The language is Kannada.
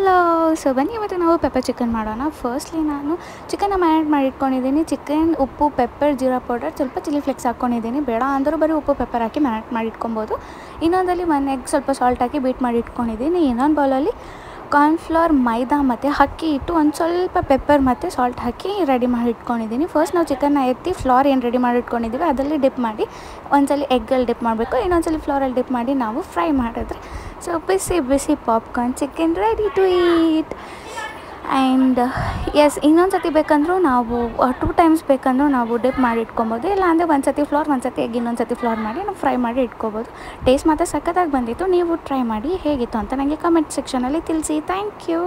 ಹಲೋ. ಸೊ ಬನ್ನಿ ಇವತ್ತು ನಾವು ಪೆಪ್ಪರ್ ಚಿಕನ್ ಮಾಡೋಣ. ಫಸ್ಟ್ಲಿ ನಾನು ಚಿಕನ್ನ ಮ್ಯಾರಿನೇಟ್ ಮಾಡಿ ಇಟ್ಕೊಂಡಿದ್ದೀನಿ. ಚಿಕನ್, ಉಪ್ಪು, ಪೆಪ್ಪರ್, ಜೀರಾ ಪೌಡರ್, ಸ್ವಲ್ಪ ಚಿಲ್ಲಿ ಫ್ಲೇಕ್ಸ್ ಹಾಕ್ಕೊಂಡಿದ್ದೀನಿ. ಬೇಡ ಅಂದರೂ ಬರೀ ಉಪ್ಪು ಪೆಪ್ಪರ್ ಹಾಕಿ ಮ್ಯಾರಿನೇಟ್ ಮಾಡಿ ಇಟ್ಕೊಬೋದು. ಇನ್ನೊಂದಲ್ಲಿ 1 ಎಗ್ ಸ್ವಲ್ಪ ಸಾಲ್ಟ್ ಹಾಕಿ ಬೀಟ್ ಮಾಡಿ ಇಟ್ಕೊಂಡಿದ್ದೀನಿ. ಇನ್ನೊಂದು ಬೌಲಲ್ಲಿ ಕಾರ್ನ್ಫ್ಲವರ್, ಮೈದಾ ಮತ್ತು ಅಕ್ಕಿ ಇಟ್ಟು ಒಂದು ಸ್ವಲ್ಪ ಪೆಪ್ಪರ್ ಮತ್ತು ಸಾಲ್ಟ್ ಹಾಕಿ ರೆಡಿ ಮಾಡಿ ಇಟ್ಕೊಂಡಿದ್ದೀನಿ. ಫಸ್ಟ್ ನಾವು ಚಿಕನ್ನ ಎತ್ತಿ ಫ್ಲೋರ್ ಏನು ರೆಡಿ ಮಾಡಿ ಇಟ್ಕೊಂಡಿದ್ದೀವಿ ಅದರಲ್ಲಿ ಡಿಪ್ ಮಾಡಿ, ಒಂದ್ಸಲ ಎಗ್ಗಲ್ಲಿ ಡಿಪ್ ಮಾಡಬೇಕು, ಇನ್ನೊಂದ್ಸಲ ಫ್ಲೋರಲ್ಲಿ ಡಿಪ್ ಮಾಡಿ ನಾವು ಫ್ರೈ ಮಾಡಿದ್ರೆ ಸೊ ಬಿಸಿ ಬಿಸಿ popcorn chicken ready to eat. And yes, ಇನ್ನೊಂದು ಸತಿ ಬೇಕಂದ್ರೂ ನಾವು 2 ಟೈಮ್ಸ್ ಬೇಕಂದ್ರೂ ನಾವು ಡಿಪ್ ಮಾಡಿ ಇಟ್ಕೊಬೋದು. ಇಲ್ಲ ಅಂದರೆ ಒಂದು ಸತಿ ಫ್ಲೋರ್, ಒಂದು ಸತಿ ಎಗ್, ಇನ್ನೊಂದು ಸತಿ ಫ್ಲೋರ್ ಮಾಡಿ ನಾವು ಫ್ರೈ ಮಾಡಿ ಇಟ್ಕೊಬೋದು. ಟೇಸ್ಟ್ ಮಾತ್ರ ಸಖತ್ತಾಗಿ ಬಂದಿತ್ತು. ನೀವು ಟ್ರೈ ಮಾಡಿ ಹೇಗಿತ್ತು ಅಂತ ನನಗೆ ಕಮೆಂಟ್ ಸೆಕ್ಷನಲ್ಲಿ ತಿಳಿಸಿ. Thank you.